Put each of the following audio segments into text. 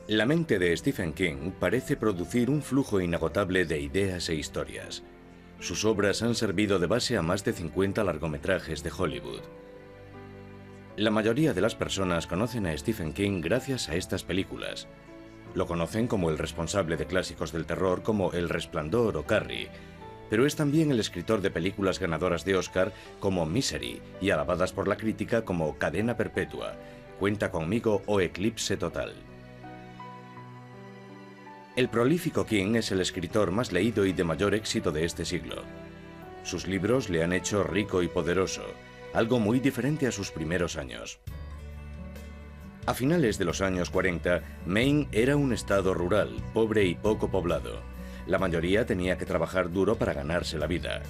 La mente de Stephen King parece producir un flujo inagotable de ideas e historias. Sus obras han servido de base a más de 50 largometrajes de Hollywood. La mayoría de las personas conocen a Stephen King gracias a estas películas. Lo conocen como el responsable de clásicos del terror como El Resplandor o Carrie, pero es también el escritor de películas ganadoras de Oscar como Misery y alabadas por la crítica como Cadena Perpetua, Cuenta conmigo o Eclipse Total. El prolífico King es el escritor más leído y de mayor éxito de este siglo. Sus libros le han hecho rico y poderoso, algo muy diferente a sus primeros años. A finales de los años 40, Maine era un estado rural, pobre y poco poblado. La mayoría tenía que trabajar duro para ganarse la vida.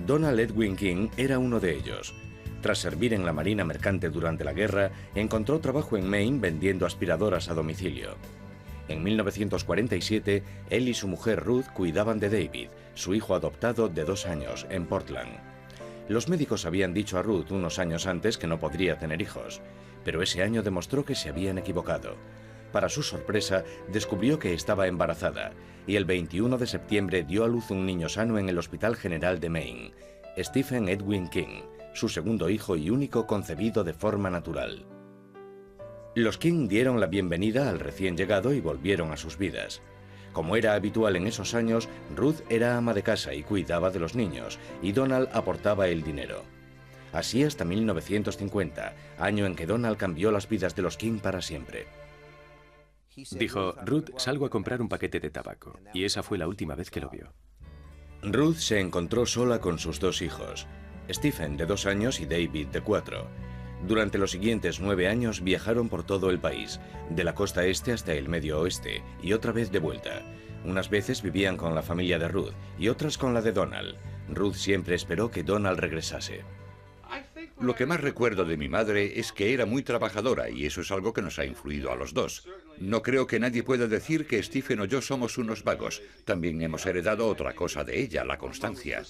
Donald Edwin King era uno de ellos. Tras servir en la Marina Mercante durante la guerra, encontró trabajo en Maine vendiendo aspiradoras a domicilio. En 1947, él y su mujer Ruth cuidaban de David, su hijo adoptado de 2 años, en Portland. Los médicos habían dicho a Ruth unos años antes que no podría tener hijos, pero ese año demostró que se habían equivocado. Para su sorpresa, descubrió que estaba embarazada y el 21 de septiembre dio a luz un niño sano en el Hospital General de Maine, Stephen Edwin King, su segundo hijo y único concebido de forma natural. Los King dieron la bienvenida al recién llegado y volvieron a sus vidas. Como era habitual en esos años, Ruth era ama de casa y cuidaba de los niños, y Donald aportaba el dinero. Así hasta 1950, año en que Donald cambió las vidas de los King para siempre. Dijo, Ruth, salgo a comprar un paquete de tabaco. Y esa fue la última vez que lo vio. Ruth se encontró sola con sus 2 hijos, Stephen de 2 años y David de 4. Durante los siguientes 9 años viajaron por todo el país, de la costa este hasta el medio oeste, y otra vez de vuelta. Unas veces vivían con la familia de Ruth y otras con la de Donald. Ruth siempre esperó que Donald regresase. Lo que más recuerdo de mi madre es que era muy trabajadora y eso es algo que nos ha influido a los dos. No creo que nadie pueda decir que Stephen o yo somos unos vagos. También hemos heredado otra cosa de ella, la constancia.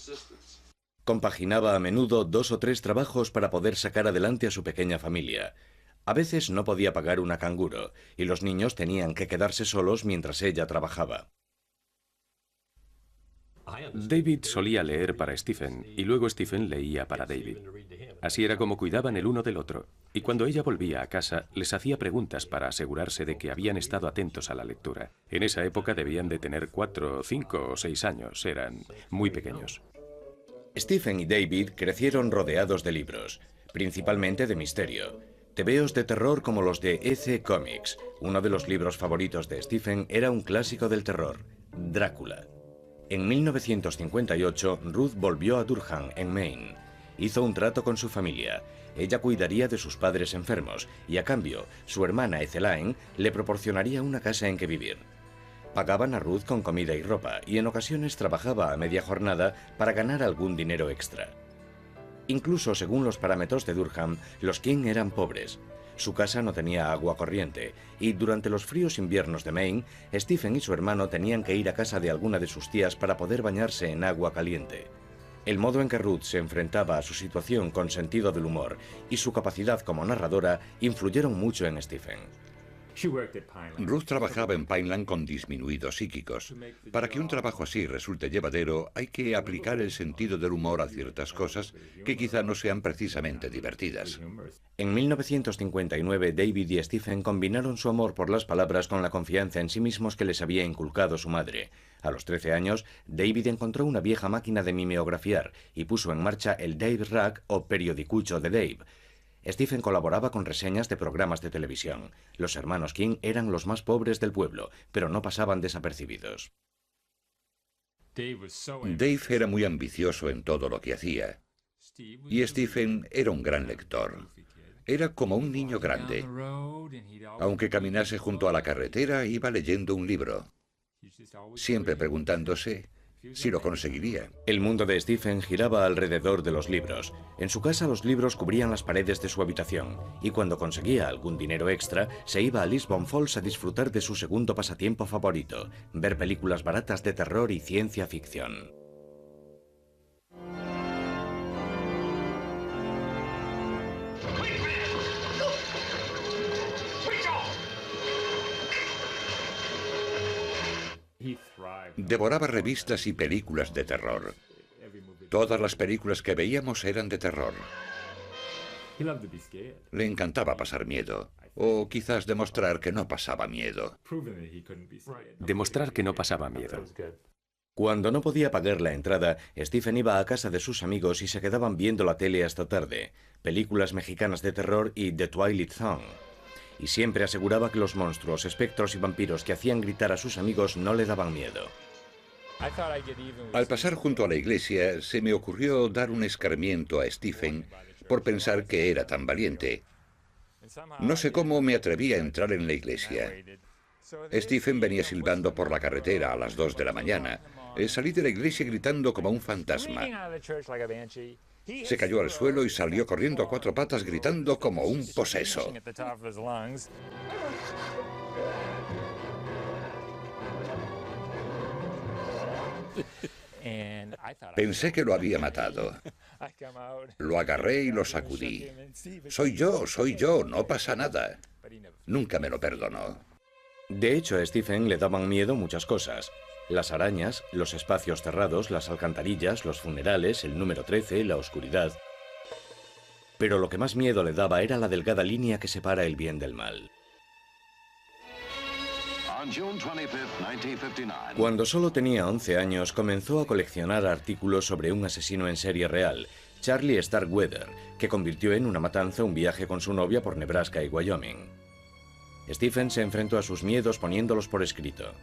Compaginaba a menudo 2 o 3 trabajos para poder sacar adelante a su pequeña familia. A veces no podía pagar una canguro y los niños tenían que quedarse solos mientras ella trabajaba. David solía leer para Stephen y luego Stephen leía para David. Así era como cuidaban el uno del otro. Y cuando ella volvía a casa, les hacía preguntas para asegurarse de que habían estado atentos a la lectura. En esa época debían de tener 4, 5 o 6 años. Eran muy pequeños. Stephen y David crecieron rodeados de libros, principalmente de misterio. Tebeos de terror como los de EC Comics. Uno de los libros favoritos de Stephen era un clásico del terror, Drácula. En 1958, Ruth volvió a Durham, en Maine. Hizo un trato con su familia. Ella cuidaría de sus padres enfermos y, a cambio, su hermana Ethelaine le proporcionaría una casa en que vivir. Pagaban a Ruth con comida y ropa y en ocasiones trabajaba a media jornada para ganar algún dinero extra. Incluso según los parámetros de Durham, los King eran pobres. Su casa no tenía agua corriente y durante los fríos inviernos de Maine, Stephen y su hermano tenían que ir a casa de alguna de sus tías para poder bañarse en agua caliente. El modo en que Ruth se enfrentaba a su situación con sentido del humor y su capacidad como narradora influyeron mucho en Stephen. Ruth trabajaba en Pineland con disminuidos psíquicos. Para que un trabajo así resulte llevadero, hay que aplicar el sentido del humor a ciertas cosas que quizá no sean precisamente divertidas. En 1959, David y Stephen combinaron su amor por las palabras con la confianza en sí mismos que les había inculcado su madre. A los 13 años, David encontró una vieja máquina de mimeografiar y puso en marcha el Dave Rag o periodicucho de Dave. Stephen colaboraba con reseñas de programas de televisión. Los hermanos King eran los más pobres del pueblo, pero no pasaban desapercibidos. Dave era muy ambicioso en todo lo que hacía. Y Stephen era un gran lector. Era como un niño grande. Aunque caminase junto a la carretera, iba leyendo un libro, siempre preguntándose si lo conseguiría. El mundo de Stephen giraba alrededor de los libros. En su casa los libros cubrían las paredes de su habitación, y cuando conseguía algún dinero extra, se iba a Lisbon Falls a disfrutar de su segundo pasatiempo favorito, ver películas baratas de terror y ciencia ficción. Devoraba revistas y películas de terror. Todas las películas que veíamos eran de terror. Le encantaba pasar miedo, o quizás demostrar que no pasaba miedo. Demostrar que no pasaba miedo. Cuando no podía pagar la entrada, Stephen iba a casa de sus amigos y se quedaban viendo la tele hasta tarde, películas mexicanas de terror y The Twilight Zone. Y siempre aseguraba que los monstruos, espectros y vampiros que hacían gritar a sus amigos no le daban miedo. Al pasar junto a la iglesia, se me ocurrió dar un escarmiento a Stephen por pensar que era tan valiente. No sé cómo me atreví a entrar en la iglesia. Stephen venía silbando por la carretera a las 2 de la mañana. Salí de la iglesia gritando como un fantasma. Se cayó al suelo y salió corriendo a 4 patas gritando como un poseso. Pensé que lo había matado. Lo agarré y lo sacudí. Soy yo, no pasa nada. Nunca me lo perdonó. De hecho, a Stephen le daban miedo muchas cosas. Las arañas, los espacios cerrados, las alcantarillas, los funerales, el número 13, la oscuridad. Pero lo que más miedo le daba era la delgada línea que separa el bien del mal. Cuando solo tenía 11 años, comenzó a coleccionar artículos sobre un asesino en serie real, Charlie Starkweather, que convirtió en una matanza un viaje con su novia por Nebraska y Wyoming. Stephen se enfrentó a sus miedos poniéndolos por escrito.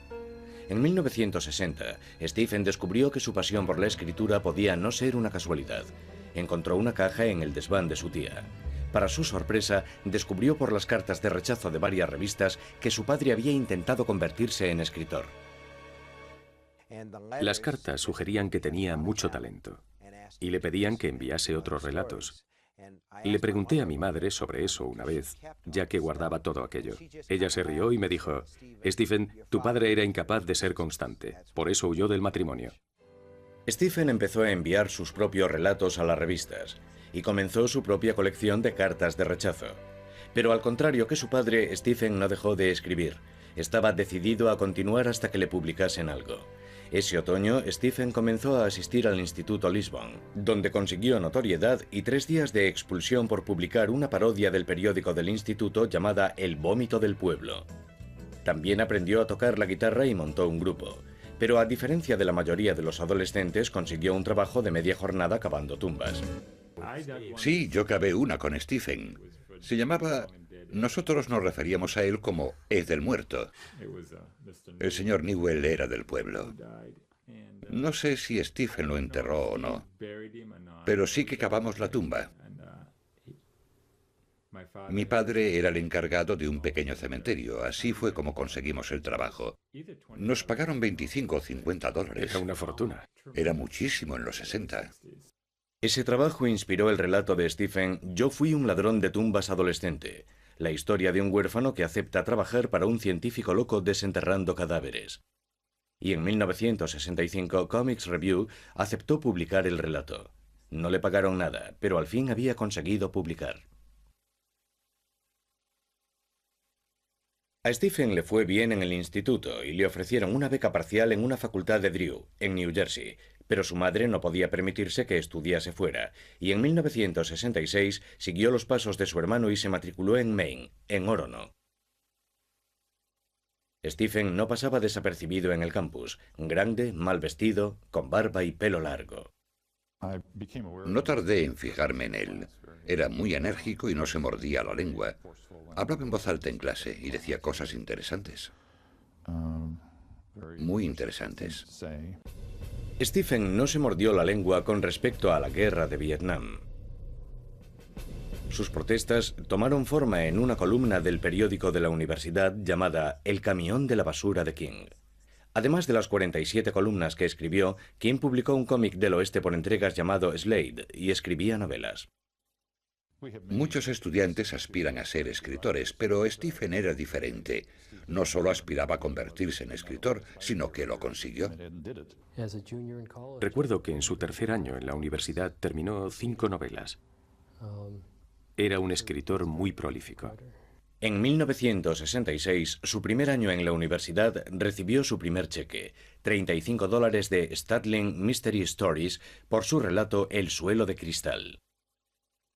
En 1960, Stephen descubrió que su pasión por la escritura podía no ser una casualidad. Encontró una caja en el desván de su tía. Para su sorpresa, descubrió por las cartas de rechazo de varias revistas que su padre había intentado convertirse en escritor. Las cartas sugerían que tenía mucho talento y le pedían que enviase otros relatos. Le pregunté a mi madre sobre eso una vez, ya que guardaba todo aquello. Ella se rió y me dijo: Stephen, tu padre era incapaz de ser constante, por eso huyó del matrimonio. Stephen empezó a enviar sus propios relatos a las revistas y comenzó su propia colección de cartas de rechazo. Pero al contrario que su padre, Stephen no dejó de escribir. Estaba decidido a continuar hasta que le publicasen algo. Ese otoño, Stephen comenzó a asistir al Instituto Lisbon, donde consiguió notoriedad y 3 días de expulsión por publicar una parodia del periódico del instituto llamada El Vómito del Pueblo. También aprendió a tocar la guitarra y montó un grupo. Pero a diferencia de la mayoría de los adolescentes, consiguió un trabajo de media jornada cavando tumbas. Sí, yo cavé una con Stephen. Se llamaba... Nosotros nos referíamos a él como Ed el Muerto. El señor Newell era del pueblo. No sé si Stephen lo enterró o no, pero sí que cavamos la tumba. Mi padre era el encargado de un pequeño cementerio. Así fue como conseguimos el trabajo. Nos pagaron 25 o 50 dólares. Era una fortuna. Era muchísimo en los 60. Ese trabajo inspiró el relato de Stephen Yo fui un ladrón de tumbas adolescente, la historia de un huérfano que acepta trabajar para un científico loco desenterrando cadáveres. Y en 1965 Comics Review aceptó publicar el relato. No le pagaron nada, pero al fin había conseguido publicar. A Stephen le fue bien en el instituto y le ofrecieron una beca parcial en una facultad de Drew, en New Jersey, pero su madre no podía permitirse que estudiase fuera, y en 1966 siguió los pasos de su hermano y se matriculó en Maine, en Orono. Stephen no pasaba desapercibido en el campus, grande, mal vestido, con barba y pelo largo. No tardé en fijarme en él. Era muy enérgico y no se mordía la lengua. Hablaba en voz alta en clase y decía cosas interesantes. Muy interesantes. Stephen no se mordió la lengua con respecto a la guerra de Vietnam. Sus protestas tomaron forma en una columna del periódico de la universidad llamada El camión de la basura de King. Además de las 47 columnas que escribió, King publicó un cómic del oeste por entregas llamado Slade y escribía novelas. Muchos estudiantes aspiran a ser escritores, pero Stephen era diferente. No solo aspiraba a convertirse en escritor, sino que lo consiguió. Recuerdo que en su tercer año en la universidad terminó 5 novelas. Era un escritor muy prolífico. En 1966, su primer año en la universidad, recibió su primer cheque, $35 de Stadling Mystery Stories, por su relato El suelo de cristal.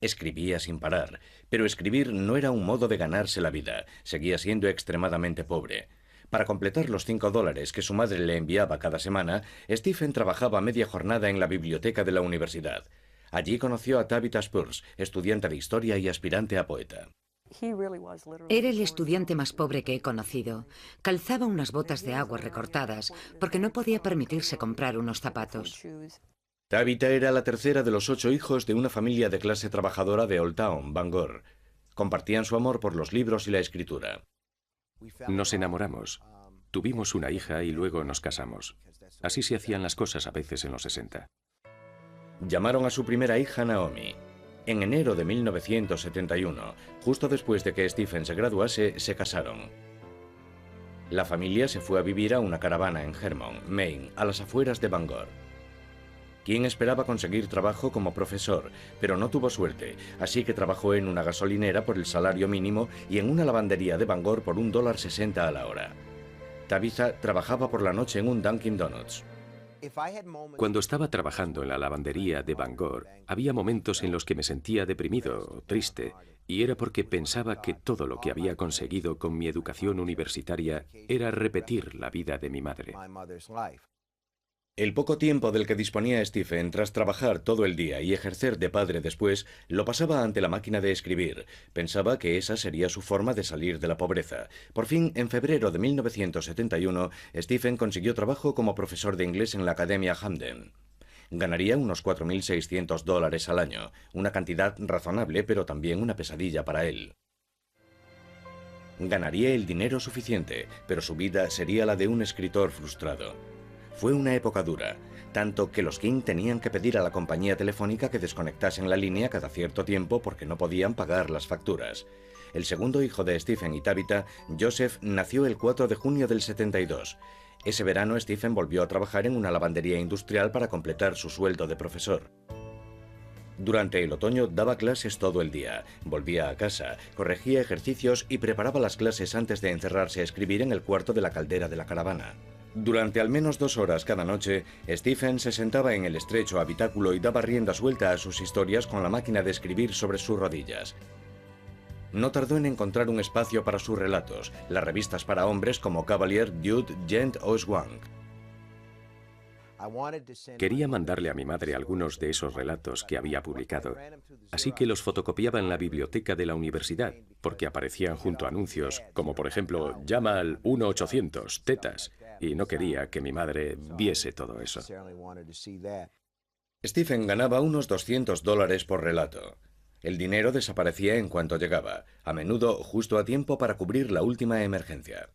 Escribía sin parar, pero escribir no era un modo de ganarse la vida, seguía siendo extremadamente pobre. Para completar los $5 que su madre le enviaba cada semana, Stephen trabajaba media jornada en la biblioteca de la universidad. Allí conoció a Tabitha Spurs, estudiante de historia y aspirante a poeta. Era el estudiante más pobre que he conocido. Calzaba unas botas de agua recortadas porque no podía permitirse comprar unos zapatos. Tabitha era la tercera de los 8 hijos de una familia de clase trabajadora de Old Town, Bangor. Compartían su amor por los libros y la escritura. Nos enamoramos. Tuvimos una hija y luego nos casamos. Así se hacían las cosas a veces en los 60. Llamaron a su primera hija Naomi. En enero de 1971, justo después de que Stephen se graduase, se casaron. La familia se fue a vivir a una caravana en Hermon, Maine, a las afueras de Bangor. King esperaba conseguir trabajo como profesor, pero no tuvo suerte, así que trabajó en una gasolinera por el salario mínimo y en una lavandería de Bangor por $1.60 a la hora. Tabitha trabajaba por la noche en un Dunkin' Donuts. Cuando estaba trabajando en la lavandería de Bangor, había momentos en los que me sentía deprimido o triste, y era porque pensaba que todo lo que había conseguido con mi educación universitaria era repetir la vida de mi madre. El poco tiempo del que disponía Stephen tras trabajar todo el día y ejercer de padre después, lo pasaba ante la máquina de escribir. Pensaba que esa sería su forma de salir de la pobreza. Por fin, en febrero de 1971, Stephen consiguió trabajo como profesor de inglés en la Academia Hamden. Ganaría unos $4.600 al año, una cantidad razonable pero también una pesadilla para él. Ganaría el dinero suficiente, pero su vida sería la de un escritor frustrado. Fue una época dura, tanto que los King tenían que pedir a la compañía telefónica que desconectasen la línea cada cierto tiempo porque no podían pagar las facturas. El segundo hijo de Stephen y Tabitha, Joseph, nació el 4 de junio del 72. Ese verano Stephen volvió a trabajar en una lavandería industrial para completar su sueldo de profesor. Durante el otoño daba clases todo el día, volvía a casa, corregía ejercicios y preparaba las clases antes de encerrarse a escribir en el cuarto de la caldera de la caravana. Durante al menos 2 horas cada noche, Stephen se sentaba en el estrecho habitáculo y daba rienda suelta a sus historias con la máquina de escribir sobre sus rodillas. No tardó en encontrar un espacio para sus relatos, las revistas para hombres como Cavalier, Dude, Gent o Swank. Quería mandarle a mi madre algunos de esos relatos que había publicado, así que los fotocopiaba en la biblioteca de la universidad, porque aparecían junto a anuncios, como por ejemplo, llama al 1-800, tetas, y no quería que mi madre viese todo eso. Stephen ganaba unos $200 por relato. El dinero desaparecía en cuanto llegaba, a menudo justo a tiempo para cubrir la última emergencia.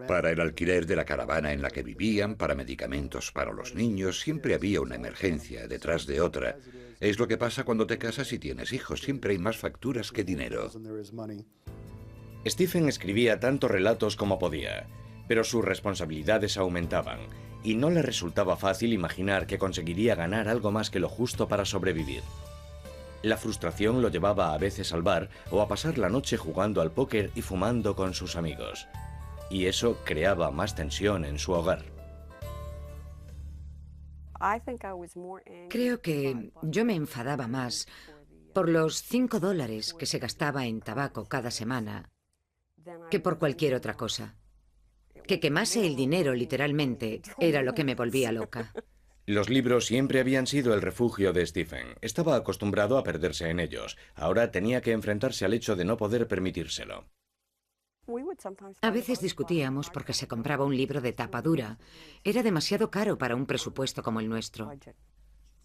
Para el alquiler de la caravana en la que vivían, para medicamentos para los niños, siempre había una emergencia detrás de otra. Es lo que pasa cuando te casas y tienes hijos, siempre hay más facturas que dinero. Stephen escribía tantos relatos como podía, pero sus responsabilidades aumentaban, y no le resultaba fácil imaginar que conseguiría ganar algo más que lo justo para sobrevivir. La frustración lo llevaba a veces al bar o a pasar la noche jugando al póker y fumando con sus amigos. Y eso creaba más tensión en su hogar. Creo que yo me enfadaba más por los $5 que se gastaba en tabaco cada semana que por cualquier otra cosa. Que quemase el dinero literalmente era lo que me volvía loca. Los libros siempre habían sido el refugio de Stephen. Estaba acostumbrado a perderse en ellos. Ahora tenía que enfrentarse al hecho de no poder permitírselo. A veces discutíamos porque se compraba un libro de tapa dura. Era demasiado caro para un presupuesto como el nuestro.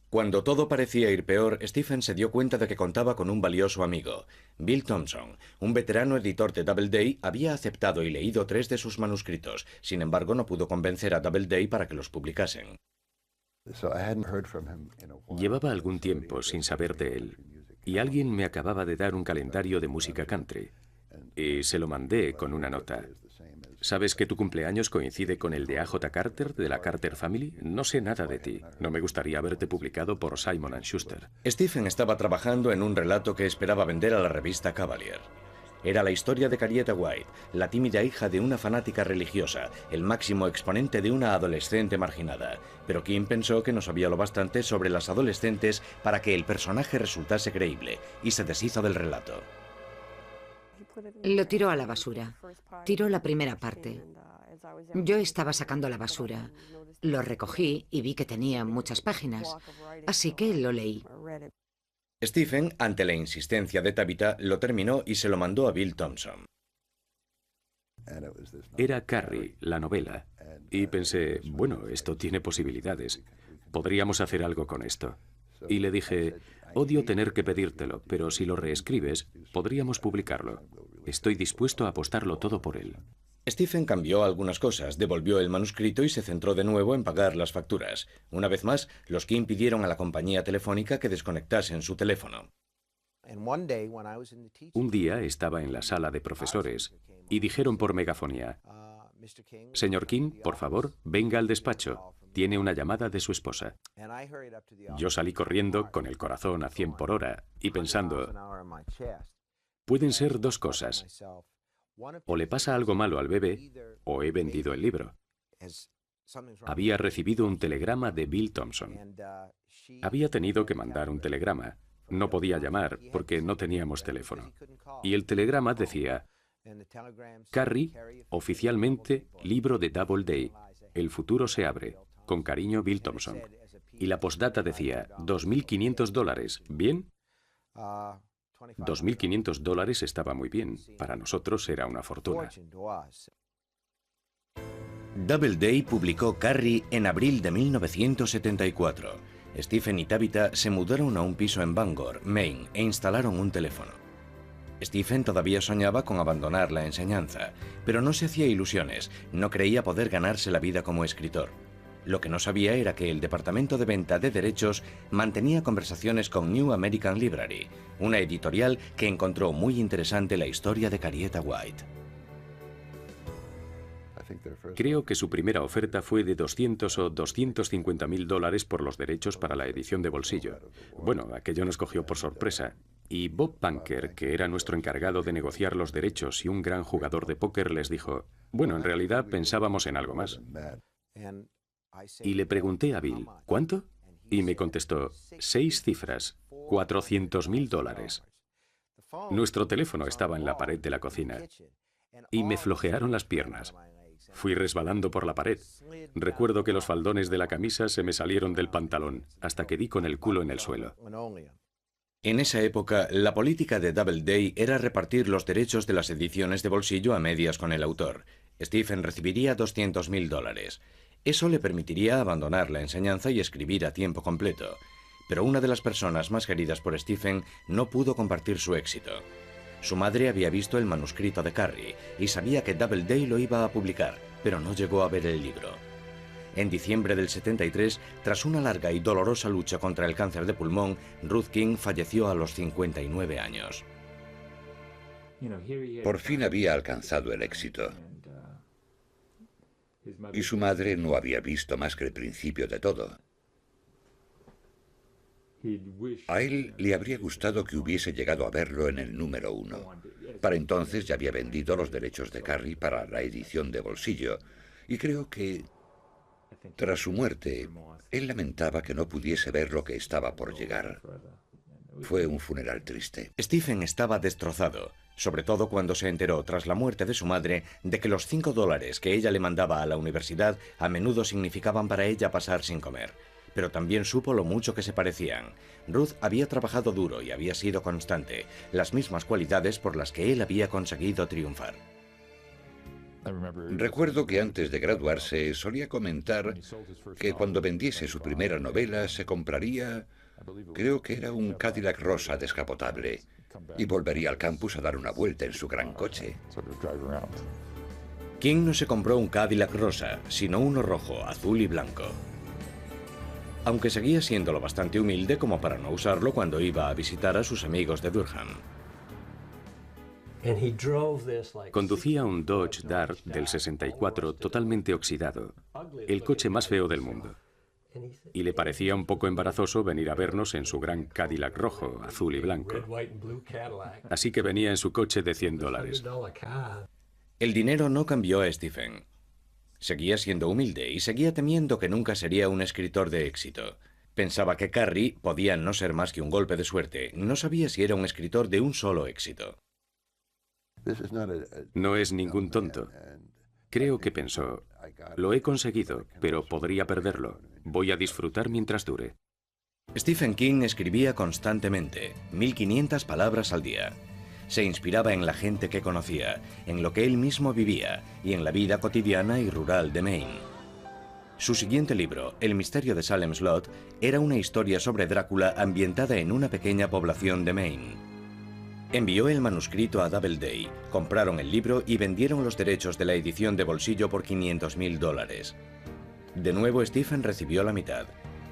Cuando todo parecía ir peor, Stephen se dio cuenta de que contaba con un valioso amigo. Bill Thompson, un veterano editor de Doubleday, había aceptado y leído 3 de sus manuscritos. Sin embargo, no pudo convencer a Doubleday para que los publicasen. Llevaba algún tiempo sin saber de él, y alguien me acababa de dar un calendario de música country. Y se lo mandé con una nota. ¿Sabes que tu cumpleaños coincide con el de A.J. Carter, de la Carter Family? No sé nada de ti. No me gustaría verte publicado por Simon & Schuster. Stephen estaba trabajando en un relato que esperaba vender a la revista Cavalier. Era la historia de Carrieta White, la tímida hija de una fanática religiosa, el máximo exponente de una adolescente marginada. Pero King pensó que no sabía lo bastante sobre las adolescentes para que el personaje resultase creíble, y se deshizo del relato. Lo tiró a la basura. Tiró la primera parte. Yo estaba sacando la basura. Lo recogí y vi que tenía muchas páginas, así que lo leí. Stephen, ante la insistencia de Tabitha, lo terminó y se lo mandó a Bill Thompson. Era Carrie, la novela, y pensé, bueno, esto tiene posibilidades. Podríamos hacer algo con esto. Y le dije, odio tener que pedírtelo, pero si lo reescribes, podríamos publicarlo. Estoy dispuesto a apostarlo todo por él. Stephen cambió algunas cosas, devolvió el manuscrito y se centró de nuevo en pagar las facturas. Una vez más, los King pidieron a la compañía telefónica que desconectasen su teléfono. Un día estaba en la sala de profesores y dijeron por megafonía, «Señor King, por favor, venga al despacho. Tiene una llamada de su esposa». Yo salí corriendo con el corazón a 100 por hora y pensando, pueden ser dos cosas. O le pasa algo malo al bebé, o he vendido el libro. Había recibido un telegrama de Bill Thompson. Había tenido que mandar un telegrama. No podía llamar porque no teníamos teléfono. Y el telegrama decía, Carrie, oficialmente, libro de Doubleday. El futuro se abre. Con cariño, Bill Thompson. Y la postdata decía, $2.500. ¿Bien? $2.500 estaba muy bien. Para nosotros era una fortuna. Doubleday publicó Carrie en abril de 1974. Stephen y Tabitha se mudaron a un piso en Bangor, Maine, e instalaron un teléfono. Stephen todavía soñaba con abandonar la enseñanza, pero no se hacía ilusiones, no creía poder ganarse la vida como escritor. Lo que no sabía era que el departamento de venta de derechos mantenía conversaciones con New American Library, una editorial que encontró muy interesante la historia de Carrieta White. Creo que su primera oferta fue de $200 o $250.000 por los derechos para la edición de bolsillo. Bueno, aquello nos cogió por sorpresa. Y Bob Punker, que era nuestro encargado de negociar los derechos y un gran jugador de póker, les dijo, bueno, en realidad pensábamos en algo más. Y le pregunté a Bill, ¿cuánto? Y me contestó, 6 cifras, $400.000. Nuestro teléfono estaba en la pared de la cocina. Y me flojearon las piernas. Fui resbalando por la pared. Recuerdo que los faldones de la camisa se me salieron del pantalón, hasta que di con el culo en el suelo. En esa época, la política de Doubleday era repartir los derechos de las ediciones de bolsillo a medias con el autor. Stephen recibiría $200.000. Eso le permitiría abandonar la enseñanza y escribir a tiempo completo. Pero una de las personas más queridas por Stephen no pudo compartir su éxito. Su madre había visto el manuscrito de Carrie y sabía que Doubleday lo iba a publicar, pero no llegó a ver el libro. En diciembre del 73, tras una larga y dolorosa lucha contra el cáncer de pulmón, Ruth King falleció a los 59 años. Por fin había alcanzado el éxito. Y su madre no había visto más que el principio de todo. A él le habría gustado que hubiese llegado a verlo en el número 1. Para entonces ya había vendido los derechos de Carrie para la edición de bolsillo, y creo que, tras su muerte, él lamentaba que no pudiese ver lo que estaba por llegar. Fue un funeral triste. Stephen estaba destrozado, sobre todo cuando se enteró, tras la muerte de su madre, de que los $5 que ella le mandaba a la universidad a menudo significaban para ella pasar sin comer. Pero también supo lo mucho que se parecían. Ruth había trabajado duro y había sido constante, las mismas cualidades por las que él había conseguido triunfar. Recuerdo que antes de graduarse solía comentar que cuando vendiese su primera novela se compraría, creo que era un Cadillac rosa descapotable, y volvería al campus a dar una vuelta en su gran coche. King no se compró un Cadillac rosa, sino uno rojo, azul y blanco. Aunque seguía siendo lo bastante humilde como para no usarlo cuando iba a visitar a sus amigos de Durham. Conducía un Dodge Dart del 64 totalmente oxidado, el coche más feo del mundo. y le parecía un poco embarazoso venir a vernos en su gran Cadillac rojo, azul y blanco. Así que venía en su coche de $100. El dinero no cambió a Stephen. Seguía siendo humilde y seguía temiendo que nunca sería un escritor de éxito. Pensaba que Carrie podía no ser más que un golpe de suerte. No sabía si era un escritor de un solo éxito. No es ningún tonto. Creo que pensó, lo he conseguido, pero podría perderlo. Voy a disfrutar mientras dure. Stephen King escribía constantemente, 1500 palabras al día. Se inspiraba en la gente que conocía, en lo que él mismo vivía y en la vida cotidiana y rural de Maine. Su siguiente libro, El misterio de Salem Slot, era una historia sobre Drácula ambientada en una pequeña población de Maine. Envió el manuscrito a Doubleday, compraron el libro y vendieron los derechos de la edición de bolsillo por $500,000. De nuevo Stephen recibió la mitad.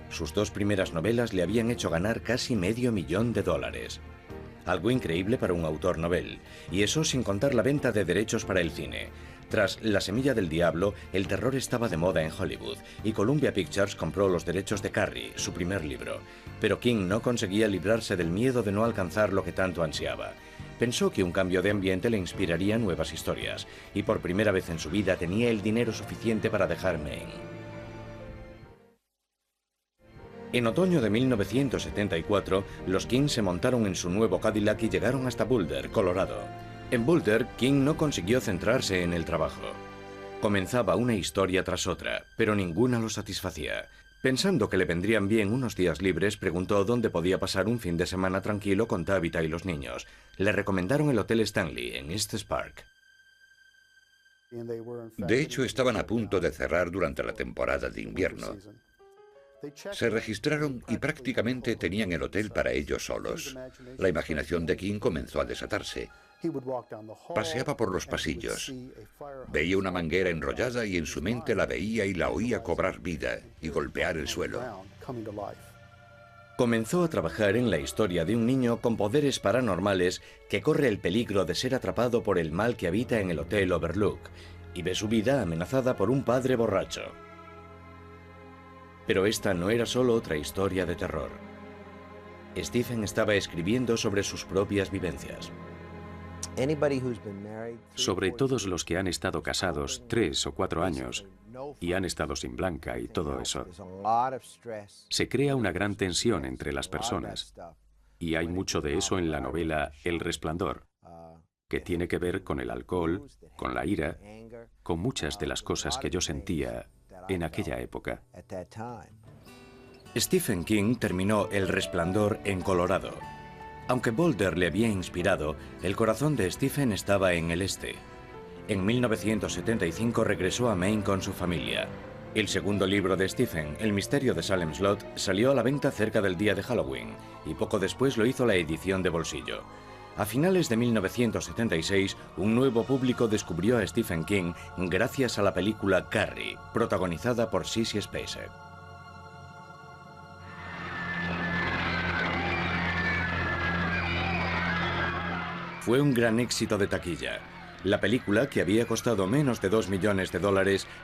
Sus 2 primeras novelas le habían hecho ganar casi $500,000. Algo increíble para un autor novel, y eso sin contar la venta de derechos para el cine. Tras La semilla del diablo, el terror estaba de moda en Hollywood, y Columbia Pictures compró los derechos de Carrie, su primer libro. Pero King no conseguía librarse del miedo de no alcanzar lo que tanto ansiaba. Pensó que un cambio de ambiente le inspiraría nuevas historias, y por primera vez en su vida tenía el dinero suficiente para dejar Maine. En otoño de 1974, los King se montaron en su nuevo Cadillac y llegaron hasta Boulder, Colorado. En Boulder, King no consiguió centrarse en el trabajo. Comenzaba una historia tras otra, pero ninguna lo satisfacía. Pensando que le vendrían bien unos días libres, preguntó dónde podía pasar un fin de semana tranquilo con Tabitha y los niños. Le recomendaron el Hotel Stanley, en Estes Park. De hecho, estaban a punto de cerrar durante la temporada de invierno. Se registraron y prácticamente tenían el hotel para ellos solos. La imaginación de King comenzó a desatarse. Paseaba por los pasillos. Veía una manguera enrollada y en su mente la veía y la oía cobrar vida y golpear el suelo. Comenzó a trabajar en la historia de un niño con poderes paranormales que corre el peligro de ser atrapado por el mal que habita en el Hotel Overlook y ve su vida amenazada por un padre borracho. Pero esta no era solo otra historia de terror. Stephen estaba escribiendo sobre sus propias vivencias. Sobre todos los que han estado casados 3 o 4 años y han estado sin Blanca y todo eso, se crea una gran tensión entre las personas. Y hay mucho de eso en la novela El Resplandor, que tiene que ver con el alcohol, con la ira, con muchas de las cosas que yo sentía en aquella época. Stephen King terminó El Resplandor en Colorado. Aunque Boulder le había inspirado, el corazón de Stephen estaba en el este. En 1975 regresó a Maine con su familia. El segundo libro de Stephen, El misterio de Salem Slot, salió a la venta cerca del día de Halloween, y poco después lo hizo la edición de bolsillo. A finales de 1976, un nuevo público descubrió a Stephen King gracias a la película Carrie, protagonizada por Sissy Spacek. Fue un gran éxito de taquilla. La película, que había costado menos de $2 millones,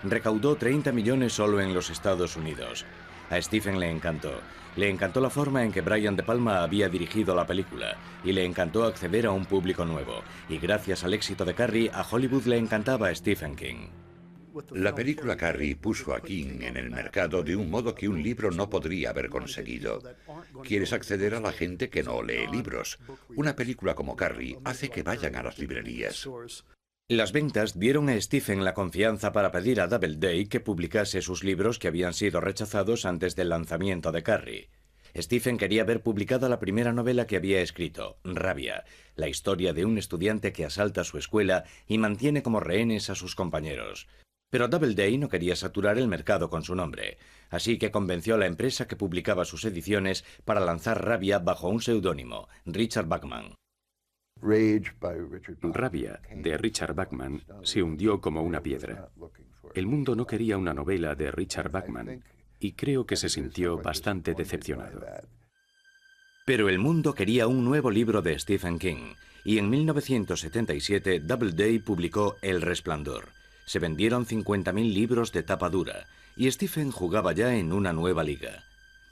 recaudó 30 millones solo en los Estados Unidos. A Stephen le encantó. Le encantó la forma en que Brian De Palma había dirigido la película, y le encantó acceder a un público nuevo. Y gracias al éxito de Carrie, a Hollywood le encantaba a Stephen King. La película Carrie puso a King en el mercado de un modo que un libro no podría haber conseguido. Quieres acceder a la gente que no lee libros. Una película como Carrie hace que vayan a las librerías. Las ventas dieron a Stephen la confianza para pedir a Doubleday que publicase sus libros que habían sido rechazados antes del lanzamiento de Carrie. Stephen quería ver publicada la primera novela que había escrito, Rabia, la historia de un estudiante que asalta su escuela y mantiene como rehenes a sus compañeros. Pero Doubleday no quería saturar el mercado con su nombre, así que convenció a la empresa que publicaba sus ediciones para lanzar Rabia bajo un seudónimo, Richard Bachman. Rabia, de Richard Bachman, se hundió como una piedra. El mundo no quería una novela de Richard Bachman, y creo que se sintió bastante decepcionado. Pero el mundo quería un nuevo libro de Stephen King, y en 1977 Doubleday publicó El Resplandor. Se vendieron 50.000 libros de tapa dura, y Stephen jugaba ya en una nueva liga.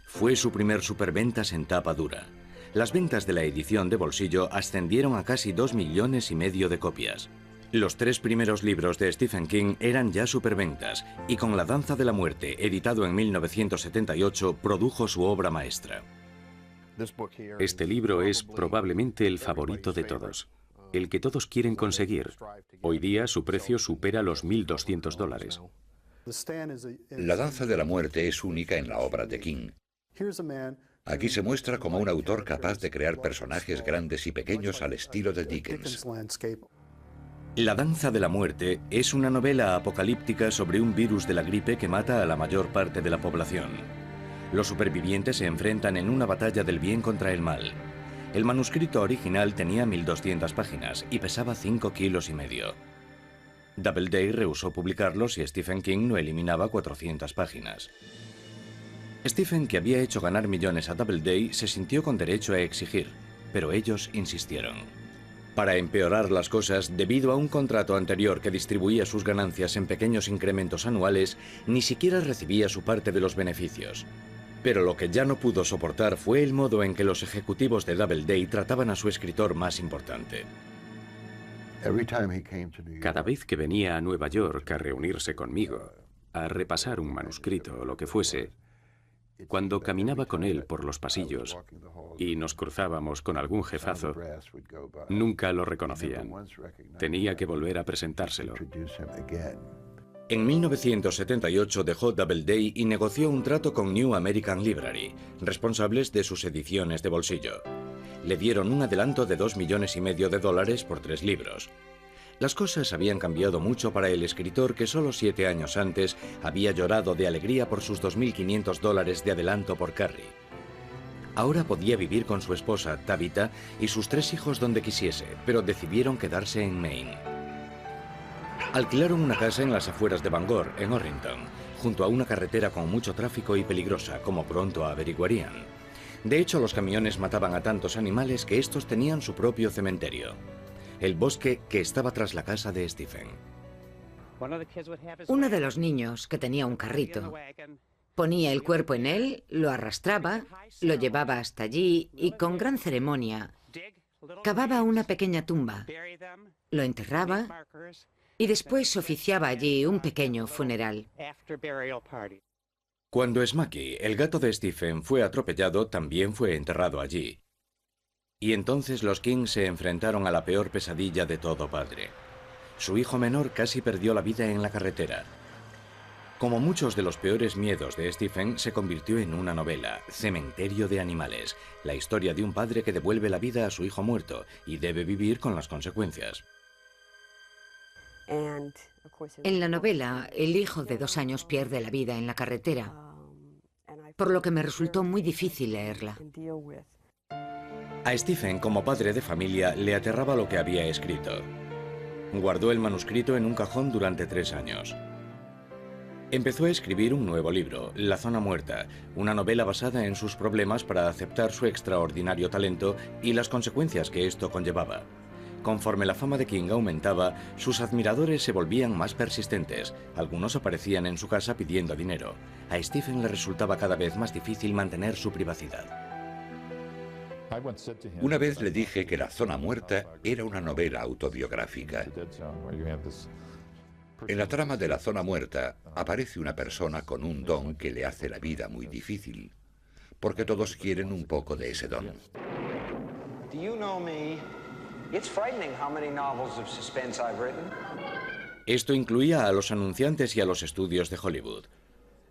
Fue su primer superventas en tapa dura. Las ventas de la edición de bolsillo ascendieron a casi 2,5 millones de copias. Los 3 primeros libros de Stephen King eran ya superventas, y con La danza de la muerte, editado en 1978, produjo su obra maestra. Este libro es probablemente el favorito de todos, el que todos quieren conseguir. Hoy día su precio supera los $1.200. La danza de la muerte es única en la obra de King. Aquí se muestra como un autor capaz de crear personajes grandes y pequeños al estilo de Dickens. La danza de la muerte es una novela apocalíptica sobre un virus de la gripe que mata a la mayor parte de la población. Los supervivientes se enfrentan en una batalla del bien contra el mal. El manuscrito original tenía 1.200 páginas y pesaba 5,5 kilos. Doubleday rehusó publicarlo si Stephen King no eliminaba 400 páginas. Stephen, que había hecho ganar millones a Doubleday, se sintió con derecho a exigir, pero ellos insistieron. Para empeorar las cosas, debido a un contrato anterior que distribuía sus ganancias en pequeños incrementos anuales, ni siquiera recibía su parte de los beneficios. Pero lo que ya no pudo soportar fue el modo en que los ejecutivos de Doubleday trataban a su escritor más importante. Cada vez que venía a Nueva York a reunirse conmigo, a repasar un manuscrito o lo que fuese, cuando caminaba con él por los pasillos y nos cruzábamos con algún jefazo, nunca lo reconocían. Tenía que volver a presentárselo. En 1978 dejó Doubleday y negoció un trato con New American Library, responsables de sus ediciones de bolsillo. Le dieron un adelanto de $2,5 millones por 3 libros. Las cosas habían cambiado mucho para el escritor que solo 7 años antes había llorado de alegría por sus $2.500 de adelanto por Carrie. Ahora podía vivir con su esposa, Tabitha, y sus 3 hijos donde quisiese, pero decidieron quedarse en Maine. Alquilaron una casa en las afueras de Bangor, en Orrington, junto a una carretera con mucho tráfico y peligrosa, como pronto averiguarían. De hecho, los camiones mataban a tantos animales que estos tenían su propio cementerio. El bosque que estaba tras la casa de Stephen. Uno de los niños, que tenía un carrito, ponía el cuerpo en él, lo arrastraba, lo llevaba hasta allí y con gran ceremonia cavaba una pequeña tumba, lo enterraba y después oficiaba allí un pequeño funeral. Cuando Smaky, el gato de Stephen, fue atropellado, también fue enterrado allí. Y entonces los King se enfrentaron a la peor pesadilla de todo padre. Su hijo menor casi perdió la vida en la carretera. Como muchos de los peores miedos de Stephen, se convirtió en una novela, Cementerio de Animales, la historia de un padre que devuelve la vida a su hijo muerto y debe vivir con las consecuencias. En la novela, el hijo de 2 años pierde la vida en la carretera, por lo que me resultó muy difícil leerla. A Stephen, como padre de familia, le aterraba lo que había escrito. Guardó el manuscrito en un cajón durante 3 años. Empezó a escribir un nuevo libro, La zona muerta, una novela basada en sus problemas para aceptar su extraordinario talento y las consecuencias que esto conllevaba. Conforme la fama de King aumentaba, sus admiradores se volvían más persistentes. Algunos aparecían en su casa pidiendo dinero. A Stephen le resultaba cada vez más difícil mantener su privacidad. Una vez le dije que La zona muerta era una novela autobiográfica. En la trama de La zona muerta aparece una persona con un don que le hace la vida muy difícil, porque todos quieren un poco de ese don. Esto incluía a los anunciantes y a los estudios de Hollywood.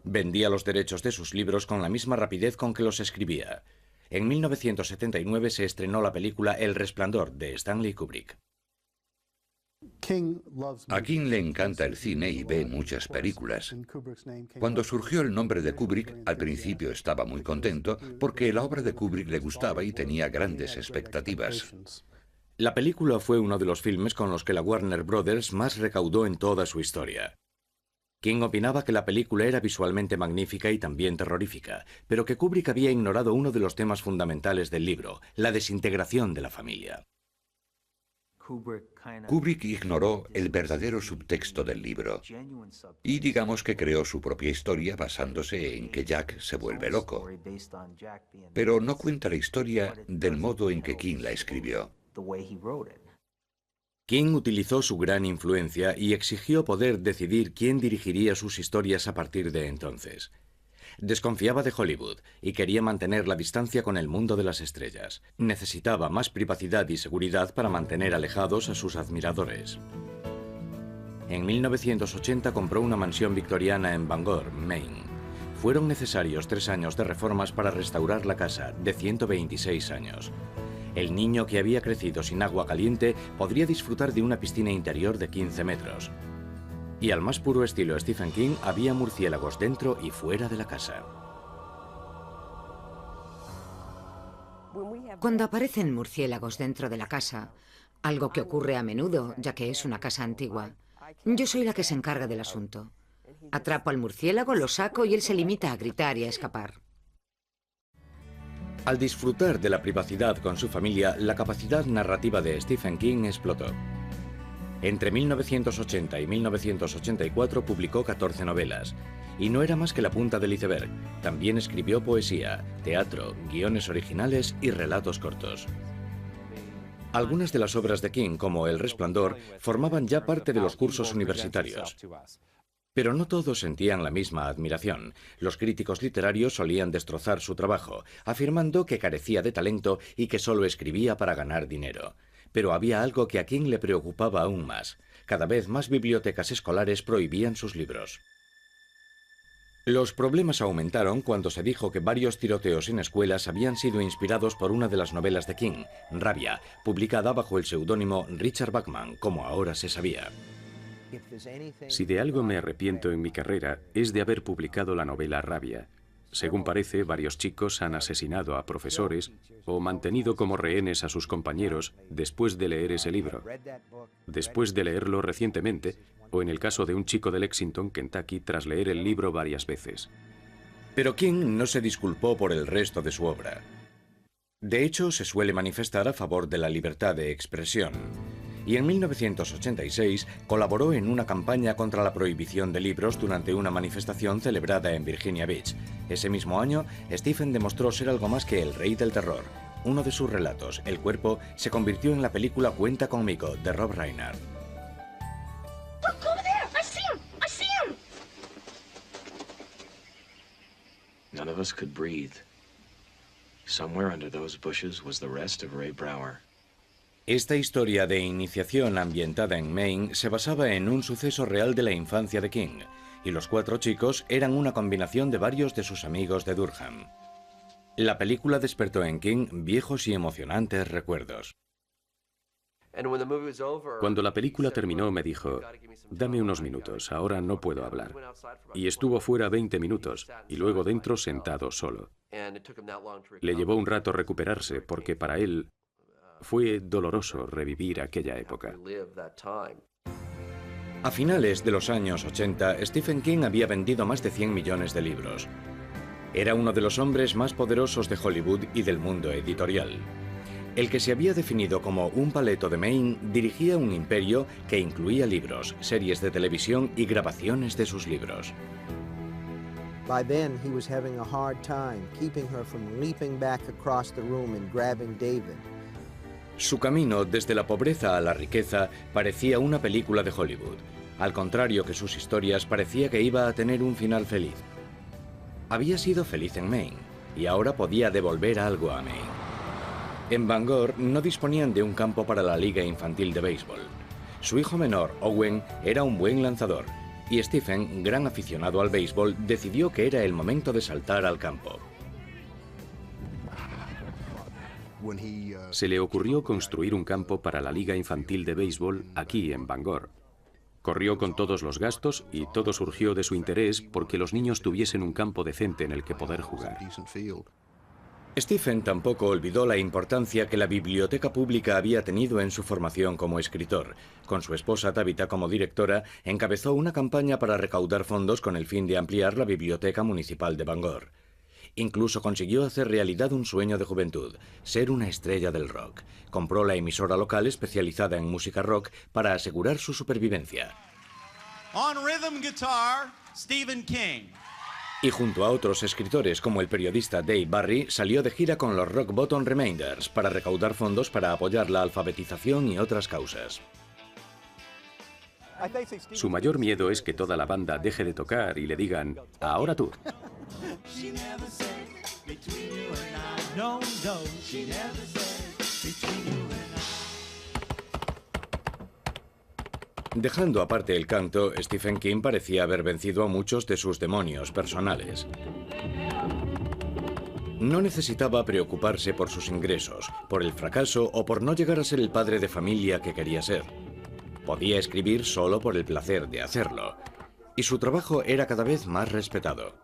Vendía los derechos de sus libros con la misma rapidez con que los escribía. En 1979 se estrenó la película El Resplandor, de Stanley Kubrick. A King le encanta el cine y ve muchas películas. Cuando surgió el nombre de Kubrick, al principio estaba muy contento porque la obra de Kubrick le gustaba y tenía grandes expectativas. La película fue uno de los filmes con los que la Warner Brothers más recaudó en toda su historia. King opinaba que la película era visualmente magnífica y también terrorífica, pero que Kubrick había ignorado uno de los temas fundamentales del libro, la desintegración de la familia. Kubrick ignoró el verdadero subtexto del libro y digamos que creó su propia historia basándose en que Jack se vuelve loco. Pero no cuenta la historia del modo en que King la escribió. King utilizó su gran influencia y exigió poder decidir quién dirigiría sus historias a partir de entonces. Desconfiaba de Hollywood y quería mantener la distancia con el mundo de las estrellas. Necesitaba más privacidad y seguridad para mantener alejados a sus admiradores. En 1980 compró una mansión victoriana en Bangor, Maine. Fueron necesarios 3 años de reformas para restaurar la casa, de 126 años. El niño que había crecido sin agua caliente podría disfrutar de una piscina interior de 15 metros. Y al más puro estilo Stephen King, había murciélagos dentro y fuera de la casa. Cuando aparecen murciélagos dentro de la casa, algo que ocurre a menudo, ya que es una casa antigua, yo soy la que se encarga del asunto. Atrapo al murciélago, lo saco y él se limita a gritar y a escapar. Al disfrutar de la privacidad con su familia, la capacidad narrativa de Stephen King explotó. Entre 1980 y 1984 publicó 14 novelas, y no era más que la punta del iceberg. También escribió poesía, teatro, guiones originales y relatos cortos. Algunas de las obras de King, como El Resplandor, formaban ya parte de los cursos universitarios. Pero no todos sentían la misma admiración. Los críticos literarios solían destrozar su trabajo, afirmando que carecía de talento y que solo escribía para ganar dinero. Pero había algo que a King le preocupaba aún más. Cada vez más bibliotecas escolares prohibían sus libros. Los problemas aumentaron cuando se dijo que varios tiroteos en escuelas habían sido inspirados por una de las novelas de King, Rabia, publicada bajo el seudónimo Richard Bachman, como ahora se sabía. Si de algo me arrepiento en mi carrera, es de haber publicado la novela Rabia. Según parece, varios chicos han asesinado a profesores o mantenido como rehenes a sus compañeros después de leer ese libro. Después de leerlo recientemente, o en el caso de un chico de Lexington, Kentucky, tras leer el libro varias veces. Pero King no se disculpó por el resto de su obra. De hecho, se suele manifestar a favor de la libertad de expresión. Y en 1986 colaboró en una campaña contra la prohibición de libros durante una manifestación celebrada en Virginia Beach. Ese mismo año, Stephen demostró ser algo más que el rey del terror. Uno de sus relatos, El cuerpo, se convirtió en la película Cuenta conmigo, de Rob Reiner. None of us could breathe. Somewhere under those bushes was the rest of Ray Brower. Esta historia de iniciación ambientada en Maine se basaba en un suceso real de la infancia de King, y los 4 chicos eran una combinación de varios de sus amigos de Durham. La película despertó en King viejos y emocionantes recuerdos. Cuando la película terminó me dijo, dame unos minutos, ahora no puedo hablar. Y estuvo fuera 20 minutos, y luego dentro sentado solo. Le llevó un rato recuperarse, porque para él fue doloroso revivir aquella época. A finales de los años 80, Stephen King había vendido más de 100 millones de libros. Era uno de los hombres más poderosos de Hollywood y del mundo editorial. El que se había definido como un paleto de Maine dirigía un imperio que incluía libros, series de televisión y grabaciones de sus libros. By then, he was having a hard time keeping her from leaping back across the room and grabbing David. Su camino desde la pobreza a la riqueza parecía una película de Hollywood. Al contrario que sus historias, parecía que iba a tener un final feliz. Había sido feliz en Maine y ahora podía devolver algo a Maine. En Bangor no disponían de un campo para la liga infantil de béisbol. Su hijo menor, Owen, era un buen lanzador y Stephen, gran aficionado al béisbol, decidió que era el momento de saltar al campo. Se le ocurrió construir un campo para la liga infantil de béisbol aquí en Bangor. Corrió con todos los gastos y todo surgió de su interés porque los niños tuviesen un campo decente en el que poder jugar. Stephen tampoco olvidó la importancia que la biblioteca pública había tenido en su formación como escritor. Con su esposa Tabitha como directora, encabezó una campaña para recaudar fondos con el fin de ampliar la biblioteca municipal de Bangor. Incluso consiguió hacer realidad un sueño de juventud, ser una estrella del rock. Compró la emisora local especializada en música rock para asegurar su supervivencia. On rhythm guitar, Stephen King. Y junto a otros escritores como el periodista Dave Barry, salió de gira con los Rock Bottom Remainders para recaudar fondos para apoyar la alfabetización y otras causas. Su mayor miedo es que toda la banda deje de tocar y le digan, ahora tú. Dejando aparte el canto, Stephen King parecía haber vencido a muchos de sus demonios personales. No necesitaba preocuparse por sus ingresos, por el fracaso o por no llegar a ser el padre de familia que quería ser. Podía escribir solo por el placer de hacerlo, y su trabajo era cada vez más respetado.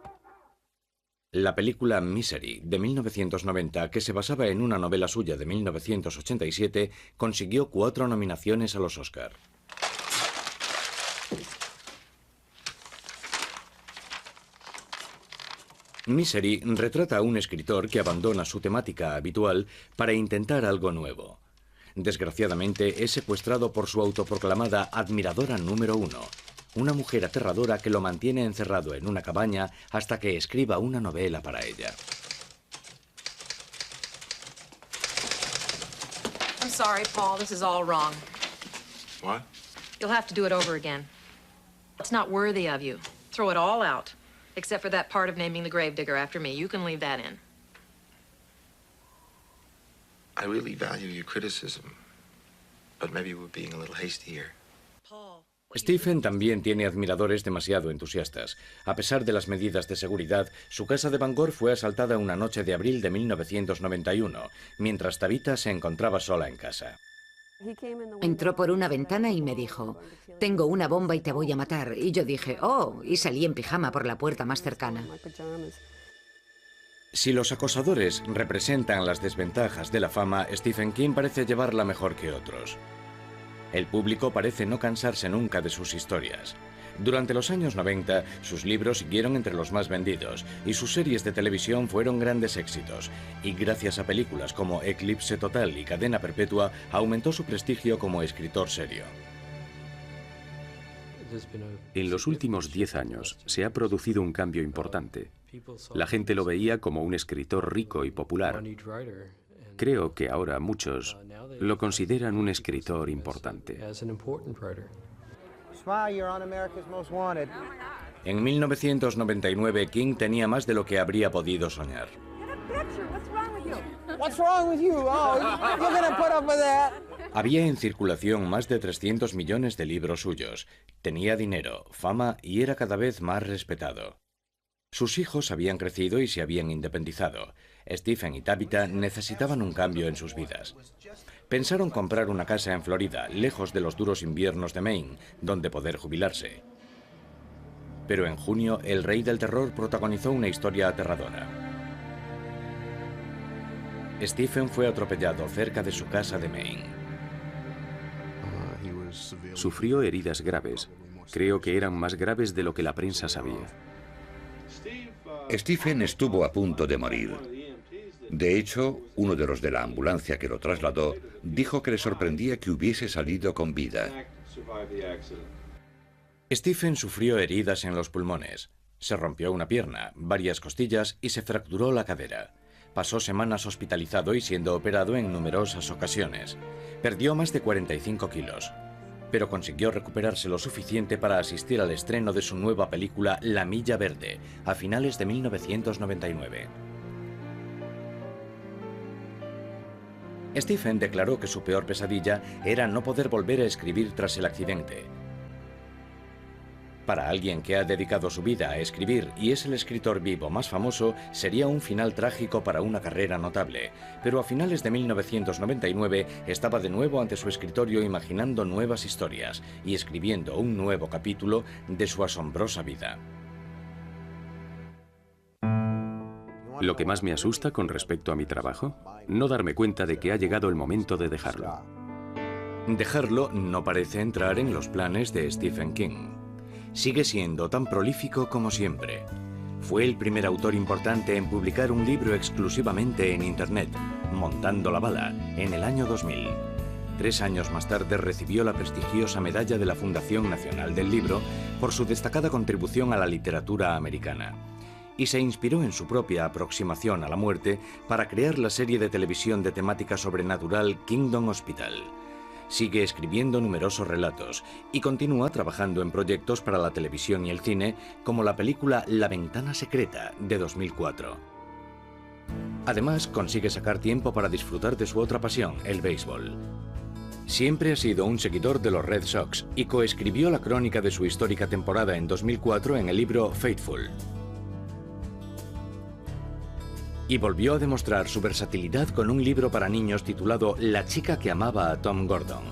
La película Misery, de 1990, que se basaba en una novela suya de 1987, consiguió 4 nominaciones a los Oscar. Misery retrata a un escritor que abandona su temática habitual para intentar algo nuevo. Desgraciadamente, es secuestrado por su autoproclamada admiradora número 1, una mujer aterradora que lo mantiene encerrado en una cabaña hasta que escriba una novela para ella. I'm sorry, Paul. This is all wrong. What? You'll have to do it over again. It's not worthy of you. Throw it all out. Except for that part of naming the gravedigger after me. You can leave that in. I really value your criticism, but maybe we're being a little hasty here. Paul. Stephen también tiene admiradores demasiado entusiastas. A pesar de las medidas de seguridad, su casa de Bangor fue asaltada una noche de abril de 1991, mientras Tabitha se encontraba sola en casa. Entró por una ventana y me dijo, tengo una bomba y te voy a matar. Y yo dije, oh, y salí en pijama por la puerta más cercana. Si los acosadores representan las desventajas de la fama, Stephen King parece llevarla mejor que otros. El público parece no cansarse nunca de sus historias. Durante los años 90, sus libros siguieron entre los más vendidos y sus series de televisión fueron grandes éxitos. Y gracias a películas como Eclipse Total y Cadena Perpetua, aumentó su prestigio como escritor serio. En los últimos 10 años se ha producido un cambio importante. La gente lo veía como un escritor rico y popular. Creo que ahora muchos lo consideran un escritor importante. En 1999, King tenía más de lo que habría podido soñar. Había en circulación más de 300 millones de libros suyos. Tenía dinero, fama y era cada vez más respetado. Sus hijos habían crecido y se habían independizado. Stephen y Tabitha necesitaban un cambio en sus vidas. Pensaron comprar una casa en Florida, lejos de los duros inviernos de Maine, donde poder jubilarse. Pero en junio, el rey del terror protagonizó una historia aterradora. Stephen fue atropellado cerca de su casa de Maine. Sufrió heridas graves. Creo que eran más graves de lo que la prensa sabía. Stephen estuvo a punto de morir. De hecho, uno de los de la ambulancia que lo trasladó dijo que le sorprendía que hubiese salido con vida. Stephen sufrió heridas en los pulmones. Se rompió una pierna, varias costillas y se fracturó la cadera. Pasó semanas hospitalizado y siendo operado en numerosas ocasiones. Perdió más de 45 kilos. Pero consiguió recuperarse lo suficiente para asistir al estreno de su nueva película La Milla Verde, a finales de 1999. Stephen declaró que su peor pesadilla era no poder volver a escribir tras el accidente. Para alguien que ha dedicado su vida a escribir y es el escritor vivo más famoso, sería un final trágico para una carrera notable. Pero a finales de 1999 estaba de nuevo ante su escritorio imaginando nuevas historias y escribiendo un nuevo capítulo de su asombrosa vida. Lo que más me asusta con respecto a mi trabajo, no darme cuenta de que ha llegado el momento de dejarlo. Dejarlo no parece entrar en los planes de Stephen King. Sigue siendo tan prolífico como siempre. Fue el primer autor importante en publicar un libro exclusivamente en Internet, Montando la bala, en el año 2000. 3 años más tarde recibió la prestigiosa medalla de la Fundación Nacional del Libro por su destacada contribución a la literatura americana. Y se inspiró en su propia aproximación a la muerte para crear la serie de televisión de temática sobrenatural Kingdom Hospital. Sigue escribiendo numerosos relatos y continúa trabajando en proyectos para la televisión y el cine, como la película La Ventana Secreta, de 2004. Además, consigue sacar tiempo para disfrutar de su otra pasión, el béisbol. Siempre ha sido un seguidor de los Red Sox y coescribió la crónica de su histórica temporada en 2004 en el libro Faithful. Y volvió a demostrar su versatilidad con un libro para niños titulado La chica que amaba a Tom Gordon.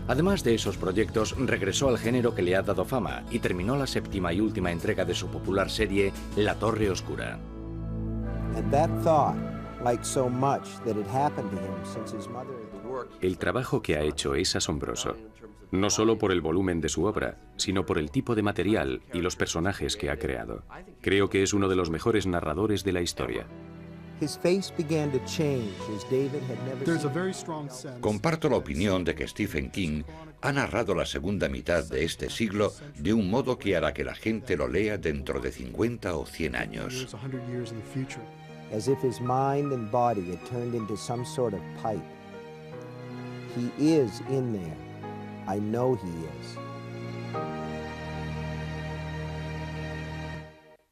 Además de esos proyectos, regresó al género que le ha dado fama y terminó la 7ª y última entrega de su popular serie La Torre Oscura. El trabajo que ha hecho es asombroso, no solo por el volumen de su obra, sino por el tipo de material y los personajes que ha creado. Creo que es uno de los mejores narradores de la historia. Comparto la opinión de que Stephen King ha narrado la segunda mitad de este siglo de un modo que hará que la gente lo lea dentro de 50 o 100 años. As if his mind and body had turned into some sort of pipe. He is in there. I know he is.